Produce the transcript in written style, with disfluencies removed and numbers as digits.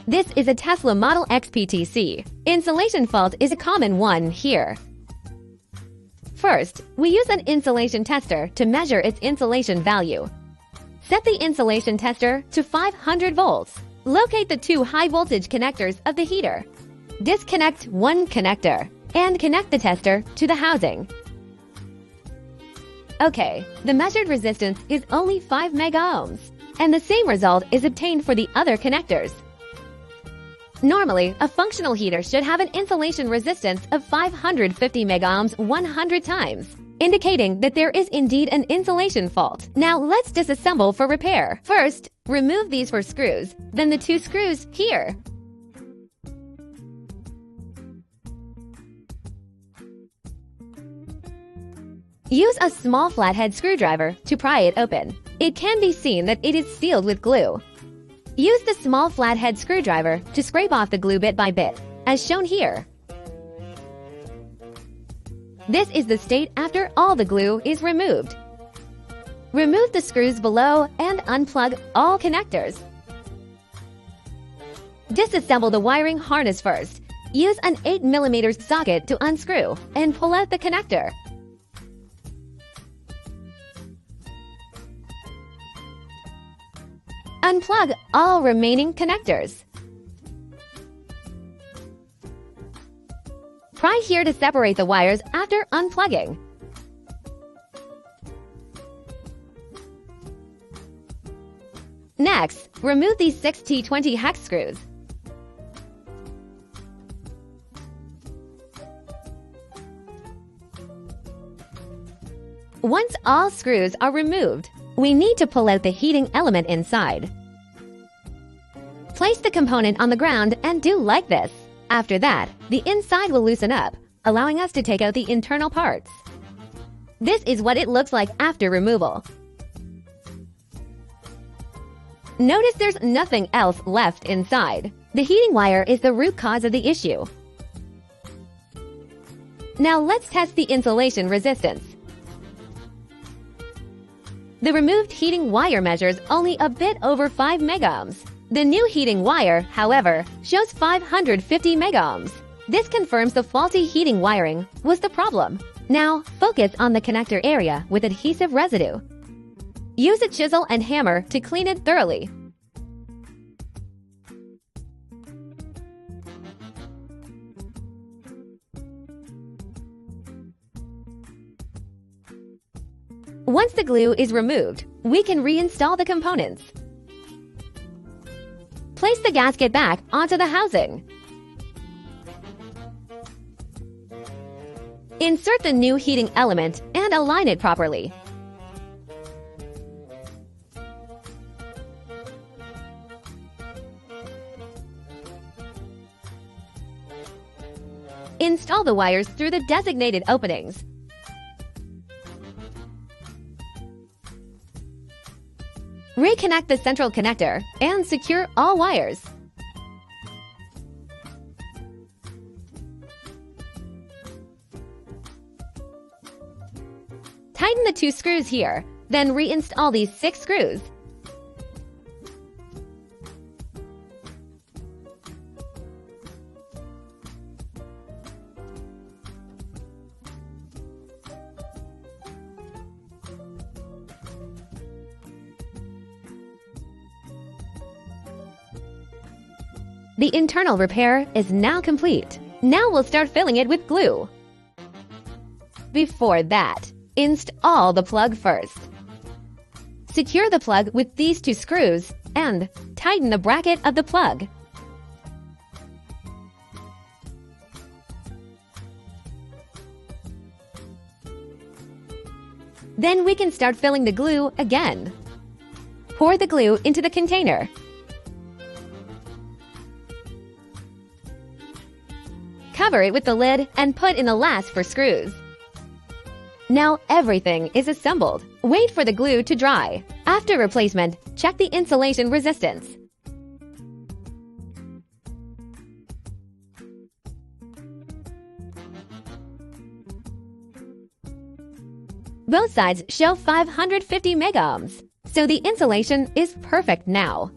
This is a Telsa Model X PTC. Insulation fault is a common one here. First, we use an insulation tester to measure its insulation value. Set the insulation tester to 500 volts. Locate the two high-voltage connectors of the heater. Disconnect one connector and connect the tester to the housing. Okay, the measured resistance is only 5 megohms, and the same result is obtained for the other connectors. Normally, a functional heater should have an insulation resistance of 550 megohms 100 times, indicating that there is indeed an insulation fault. Now let's disassemble for repair. First, remove these 4 screws, then the 2 screws here. Use a small flathead screwdriver to pry it open. It can be seen that it is sealed with glue. Use the small flathead screwdriver to scrape off the glue bit by bit, as shown here. This is the state after all the glue is removed. Remove the screws below and unplug all connectors. Disassemble the wiring harness first. Use an 8mm socket to unscrew and pull out the connector. Unplug all remaining connectors. Pry here to separate the wires after unplugging. Next, remove these 6 T20 hex screws. Once all screws are removed, we need to pull out the heating element inside. Place the component on the ground and do like this. After that, the inside will loosen up, allowing us to take out the internal parts. This is what it looks like after removal. Notice there's nothing else left inside. The heating wire is the root cause of the issue. Now let's test the insulation resistance. The removed heating wire measures only a bit over 5 megohms. The new heating wire, however, shows 550 megohms. This confirms the faulty heating wiring was the problem. Now, focus on the connector area with adhesive residue. Use a chisel and hammer to clean it thoroughly. Once the glue is removed, we can reinstall the components. Place the gasket back onto the housing. Insert the new heating element and align it properly. Install the wires through the designated openings. Reconnect the central connector and secure all wires. Tighten the 2 screws here, then reinstall these 6 screws. The internal repair is now complete. Now we'll start filling it with glue. Before that, install the plug first. Secure the plug with these 2 screws and tighten the bracket of the plug. Then we can start filling the glue again. Pour the glue into the container. Cover it with the lid and put in the last 4 screws. Now everything is assembled. Wait for the glue to dry. After replacement, check the insulation resistance. Both sides show 550 megohms, so the insulation is perfect now.